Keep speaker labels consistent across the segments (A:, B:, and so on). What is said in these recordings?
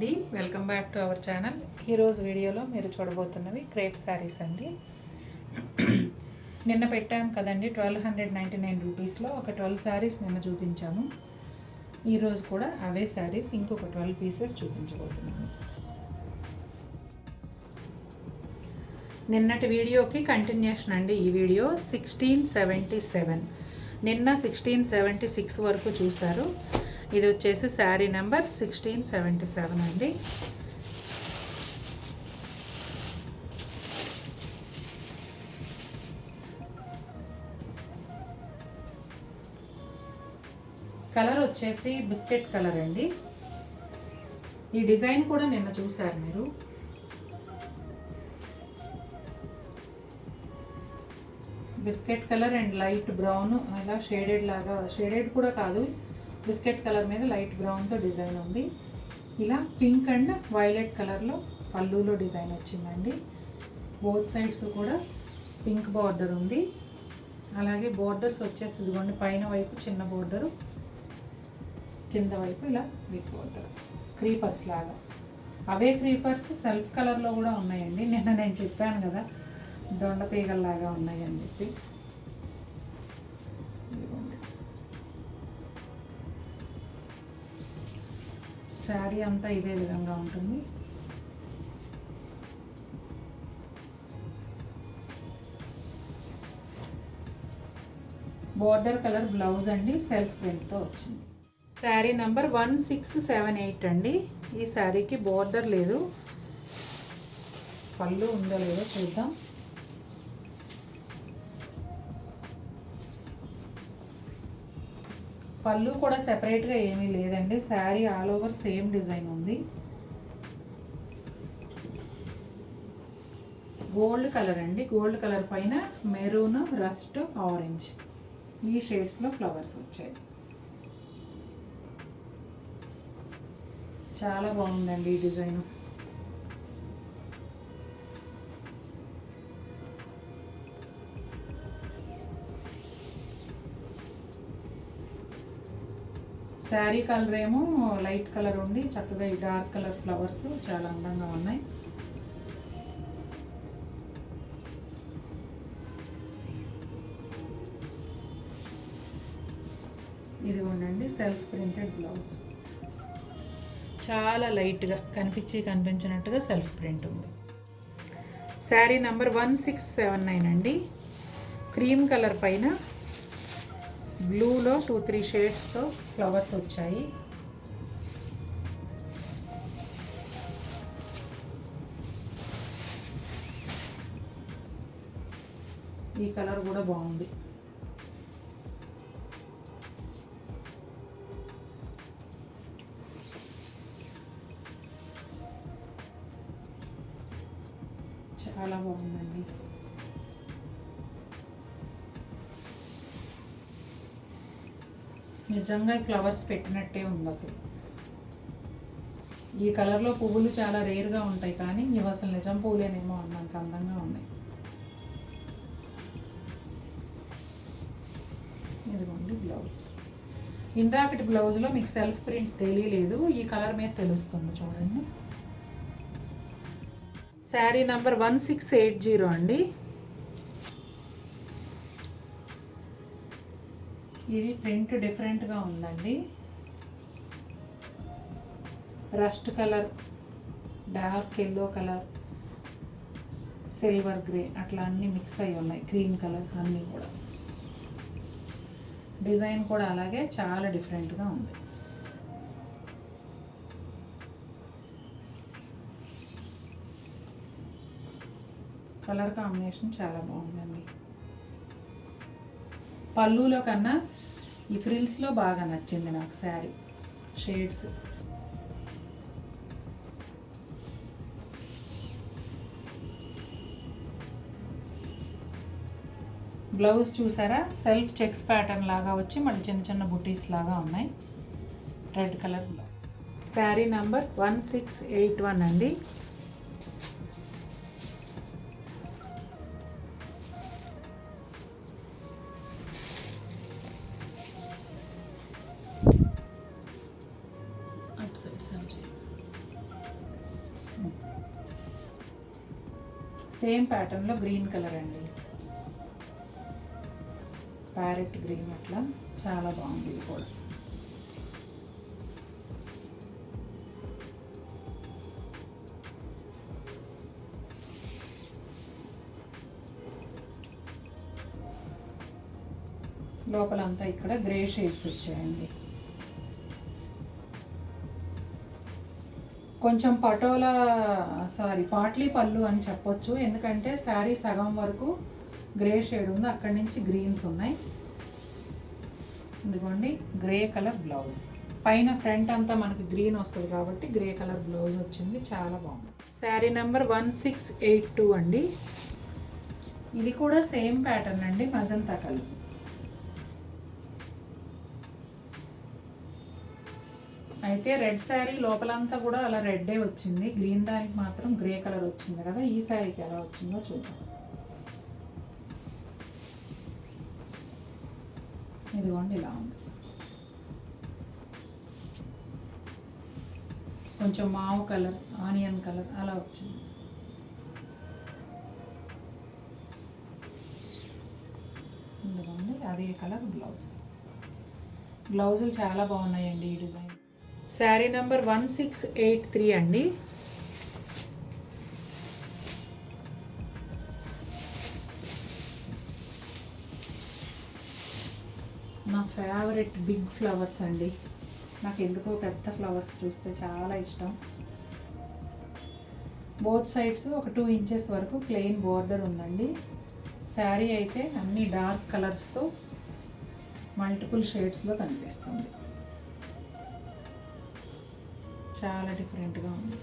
A: అండి, welcome back to our channel. ఈరోజు వీడియోలో మీరు చూడబోతున్నవి క్రేప్ శారీస్ అండి. నిన్న పెట్టాము కదండి 1299 రూపీస్లో ఒక 12 శారీస్ నిన్న చూపించాము. ఈరోజు కూడా అవే శారీస్ ఇంకొక 12 పీసెస్ చూపించబోతున్నాము. నిన్నటి వీడియోకి కంటిన్యూషన్ అండి ఈ వీడియో. 1677 నిన్న 1676 వరకు చూశారు. ఇది వచ్చేసి శారీ నెంబర్ 1677 అండి. కలర్ వచ్చేసి బిస్కెట్ కలర్ అండి. ఈ డిజైన్ కూడా నిన్న చూశారు మీరు. Biscuit colour and light brown, అలా షేడెడ్ లాగా, షేడెడ్ కూడా కాదు, బిస్కెట్ కలర్ మీద లైట్ బ్రౌన్తో డిజైన్ ఉంది. ఇలా పింక్ అండ్ వైలెట్ కలర్లో పళ్ళులో డిజైన్ వచ్చిందండి. బోత్ సైడ్స్ కూడా పింక్ బార్డర్ ఉంది. అలాగే బోర్డర్స్ వచ్చేసి ఇదిగోండి, పైన వైపు చిన్న బోర్డరు, కింద వైపు ఇలా బిగ్ బోర్డర్, క్రీపర్స్ లాగా. అవే క్రీపర్స్ సెల్ఫ్ కలర్లో కూడా ఉన్నాయండి. నిన్న నేను చెప్పాను కదా దొండతీగల్లాగా ఉన్నాయని చెప్పి. శారీ అంతా ఇదే విధంగా ఉంటుంది. బోర్డర్ కలర్ బ్లౌజ్ అండి, సెల్ఫ్ ప్రింట్తో వచ్చింది. శారీ నంబర్ 1678 అండి. ఈ శారీకి బోర్డర్ లేదు, పళ్ళు ఉందో లేదో చూద్దాం. పళ్ళు కూడా సెపరేట్గా ఏమీ లేదండి. Sari all over same design ఉంది. గోల్డ్ కలర్ అండి. గోల్డ్ కలర్ పైన మెరూన్, రస్ట్, ఆరెంజ్ ఈ షేడ్స్లో ఫ్లవర్స్ వచ్చాయి. చాలా బాగుందండి ఈ డిజైన్. శారీ కలర్ ఏమో లైట్ కలర్ ఉండి చక్కగా ఈ డార్క్ కలర్ ఫ్లవర్స్ చాలా అందంగా ఉన్నాయి. ఇదిగోండి సెల్ఫ్ ప్రింటెడ్ బ్లౌజ్. చాలా లైట్గా కనిపించినట్టుగా సెల్ఫ్ ప్రింట్ ఉంది. శారీ నంబర్ 1679 అండి. క్రీమ్ కలర్ పైన బ్లూలో 2-3 షేడ్స్తో ఫ్లవర్స్ వచ్చాయి. ఈ కలర్ కూడా బాగుంది. చాలా బాగుందండి. నిజంగా ఫ్లవర్స్ పెట్టినట్టే ఉంది అసలు. ఈ కలర్లో పువ్వులు చాలా రేర్గా ఉంటాయి, కానీ ఇవి అసలు నిజం పువ్వులేనేమో అన్నంత అందంగా ఉన్నాయి. ఇదిగోండి బ్లౌజ్. ఇందాకటి బ్లౌజ్లో మీకు సెల్ఫ్ ప్రింట్ తెలియలేదు, ఈ కలర్ మీద తెలుస్తుంది చూడండి. శారీ నంబర్ 1680 అండి. ఇది ప్రింట్ డిఫరెంట్గా ఉందండి. Rust colour, dark yellow colour, silver grey అట్లా అన్నీ మిక్స్ అయి ఉన్నాయి. క్రీమ్ కలర్ అన్నీ కూడా. డిజైన్ కూడా అలాగే చాలా డిఫరెంట్గా ఉంది. కలర్ కాంబినేషన్ చాలా బాగుందండి. పళ్ళులో కన్నా ఈ ఫ్రిల్స్లో బాగా నచ్చింది నాకు శారీ షేడ్స్. బ్లౌజ్ చూసారా, సెల్ఫ్ చెక్స్ ప్యాటర్న్ లాగా వచ్చి మళ్ళీ చిన్న చిన్న బుటీస్ లాగా ఉన్నాయి. Red colour blouse. Sari number 1681 అండి. సేమ్ ప్యాటర్న్లో గ్రీన్ కలర్ అండి, ప్యారెట్ గ్రీన్. అట్లా చాలా బాగుంది ఇది కూడా. లోపలంతా ఇక్కడ గ్రే షేడ్స్ వచ్చాయండి. కొంచెం పాట్లీ పళ్ళు అని చెప్పొచ్చు, ఎందుకంటే శారీ సగం వరకు గ్రే షేడ్ ఉంది, అక్కడి నుంచి గ్రీన్స్ ఉన్నాయి. ఇదిగోండి గ్రే కలర్ బ్లౌజ్, పైన ఫ్రంట్ అంతా మనకి గ్రీన్ వస్తుంది కాబట్టి గ్రే కలర్ బ్లౌజ్ వచ్చింది, చాలా బాగుంది. శారీ నెంబర్ 1682 అండి. ఇది కూడా సేమ్ ప్యాటర్న్ అండి, మజంతా కలర్. అయితే రెడ్ శారీ లోపలంతా కూడా అలా రెడ్డే వచ్చింది, గ్రీన్ దానికి మాత్రం గ్రే కలర్ వచ్చింది కదా. ఈ శారీకి ఎలా వచ్చిందో చూద్దాం. ఇదిగోండి ఇలా ఉంది, కొంచెం మావు కలర్, ఆనియన్ కలర్ అలా వచ్చింది. ఇదిగోండి అదే కలర్ బ్లౌజ్. బ్లౌజులు చాలా బాగున్నాయండి ఈ డిజైన్. శారీ నెంబర్ 1683 అండి. నా ఫేవరెట్ బిగ్ ఫ్లవర్స్ అండి, నాకు ఎందుకో పెద్ద ఫ్లవర్స్ చూస్తే చాలా ఇష్టం. బోత్ సైడ్స్ ఒక 2 ఇంచెస్ వరకు ప్లెయిన్ బోర్డర్ ఉందండి. శారీ అయితే అన్ని డార్క్ కలర్స్తో మల్టిపుల్ షేడ్స్లో కనిపిస్తుంది, చాలా డిఫరెంట్గా ఉంది.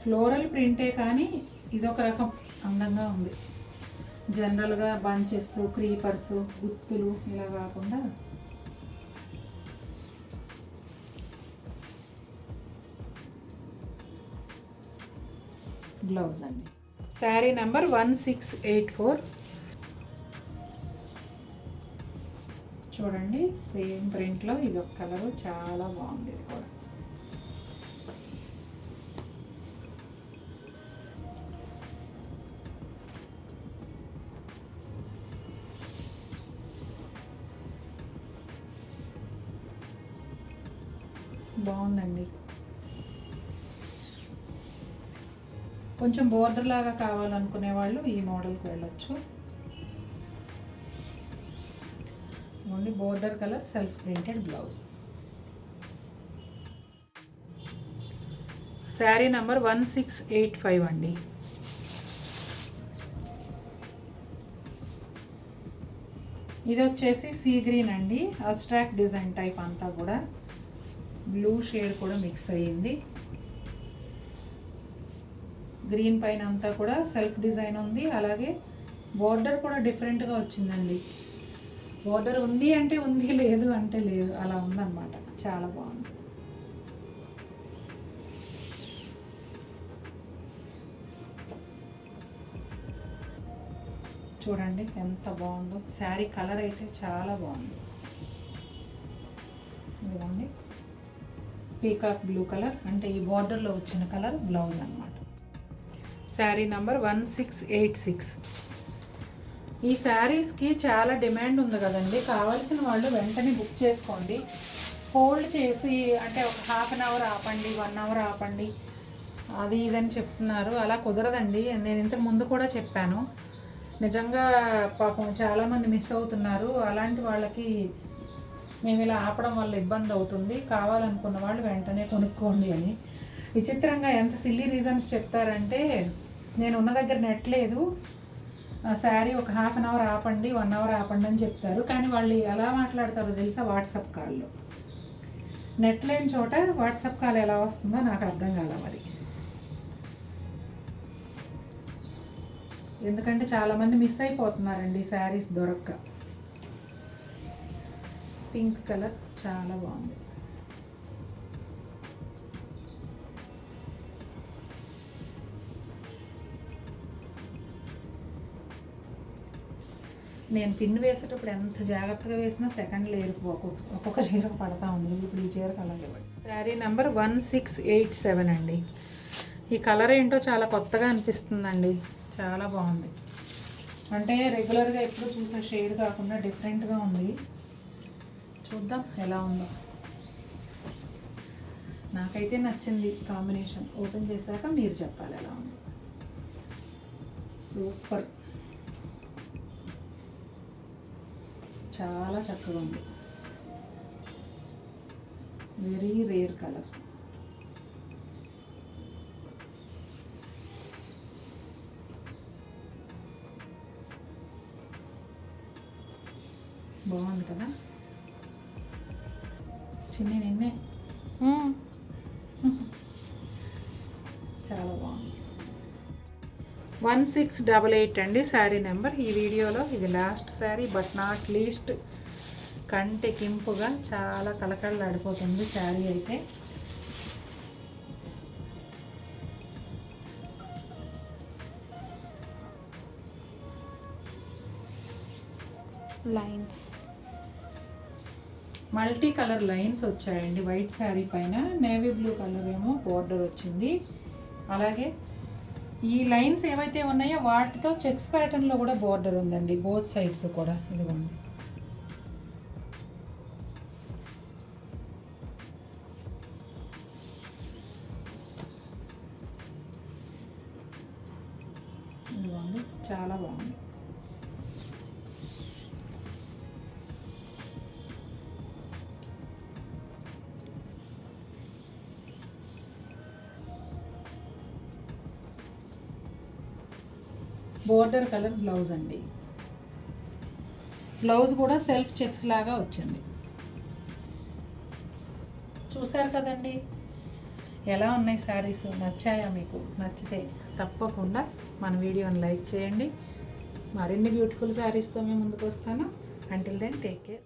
A: ఫ్లోరల్ ప్రింటే కానీ ఇదొక రకం అందంగా ఉంది. జనరల్గా బంచెస్, క్రీపర్స్, గుత్తులు ఇలా కాకుండా బ్లౌజ్ అండి. శారీ నెంబర్ 1684. చూడండి సేమ్ ప్రింట్లో ఇది ఒక కలరు, చాలా బాగుంది ఇది కూడా. బాగుందండి. కొంచెం బోర్డర్ లాగా కావాలనుకునే వాళ్ళు ఈ మోడల్కి వెళ్ళొచ్చు. Only border colour, self printed blouse. Sari number 1685 అండి. ఇది వచ్చేసి సీ గ్రీన్ అండి, అబ్స్ట్రాక్ట్ డిజైన్ టైప్ అంతా కూడా బ్లూ షేడ్ కూడా మిక్స్ అయ్యింది. గ్రీన్ పైన అంతా కూడా సెల్ఫ్ డిజైన్ ఉంది, అలాగే బోర్డర్ కూడా డిఫరెంట్గా వచ్చిందండి. బోర్డర్ ఉంది అంటే ఉంది, లేదు అంటే లేదు, అలా ఉందన్నమాట. చాలా బాగుంది. చూడండి ఎంత బాగుందో. శారీ కలర్ అయితే చాలా బాగుంది. ఇదిగోండి పీకాక్ బ్లూ కలర్, అంటే ఈ బార్డర్లో వచ్చిన కలర్ బ్లౌజ్ అన్నమాట. శారీ నంబర్ 1686. ఈ శారీస్కి చాలా డిమాండ్ ఉంది కదండి, కావాల్సిన వాళ్ళు వెంటనే బుక్ చేసుకోండి. హోల్డ్ చేసి అంటే ఒక హాఫ్ అన్ అవర్ ఆపండి, 1 అవర్ ఆపండి, అది ఇదని చెప్తున్నారు. అలా కుదరదండి. నేను ఇంతకు ముందు కూడా చెప్పాను, నిజంగా పాపం చాలామంది మిస్ అవుతున్నారు. అలాంటి వాళ్ళకి మేము ఇలా ఆపడం వల్ల ఇబ్బంది అవుతుంది, కావాలనుకున్న వాళ్ళు వెంటనే కొనుక్కోండి అని. విచిత్రంగా ఎంత సిల్లీ రీజన్స్ చెప్తారంటే, నేను ఉన్న దగ్గర నెట్ లేదు, శారీ ఒక హాఫ్ అన్ అవర్ ఆపండి, 1 అవర్ ఆపండి అని చెప్తారు. కానీ వాళ్ళు ఎలా మాట్లాడతారో తెలుసా, వాట్సాప్ కాల్లో. నెట్ లేని చోట వాట్సాప్ కాల్ ఎలా వస్తుందో నాకు అర్థం కాల మరి. ఎందుకంటే చాలామంది మిస్ అయిపోతున్నారండి శారీస్ దొరక్క. పింక్ కలర్ చాలా బాగుంది. నేను పిన్ వేసేటప్పుడు ఎంత జాగ్రత్తగా వేసినా సెకండ్లో ఒక్కొక్క చీర పడతా ఉంది. ఇప్పుడు ఈ చీరకు అలాగే పడి. శారీ నెంబర్ 1687 అండి. ఈ కలర్ ఏంటో చాలా కొత్తగా అనిపిస్తుందండి, చాలా బాగుంది. అంటే రెగ్యులర్గా ఎప్పుడు చూసే షేడ్ కాకుండా డిఫరెంట్గా ఉంది. చూద్దాం ఎలా ఉందో. నాకైతే నచ్చింది కాంబినేషన్. ఓపెన్ చేశాక మీరు చెప్పాలి ఎలా ఉందో. సూపర్, చాలా చక్కగా ఉంది. Very rare colour. బాగుంది కదా, నిన్నే చాలా బాగుంది. 1688 అండి శారీ నెంబర్. ఈ వీడియోలో ఇది last sari, but not least కంటెకింపుగా చాలా కలకలలాడిపోతుంది శారీ అయితే.
B: లైన్స్,
A: మల్టీ కలర్ లైన్స్ వచ్చాయండి వైట్ శారీ పైన. నేవీ బ్లూ కలర్ ఏమో బోర్డర్ వచ్చింది. అలాగే ఈ లైన్స్ ఏవైతే ఉన్నాయో వాటితో చెక్స్ ప్యాటర్న్లో కూడా బోర్డర్ ఉందండి, బోత్ సైడ్స్ కూడా. ఇదిగోండి, ఇదిగోండి, చాలా బాగుంది. బోర్డర్ కలర్ బ్లౌజ్ అండి. బ్లౌజ్ కూడా సెల్ఫ్ చెక్స్ లాగా వచ్చింది. చూసారు కదండి ఎలా ఉన్నాయి శారీస్. నచ్చాయా మీకు? నచ్చితే తప్పకుండా మన వీడియోని లైక్ చేయండి. మరిన్ని బ్యూటిఫుల్ శారీస్తో మేము ముందుకు వస్తాను. Until then take care.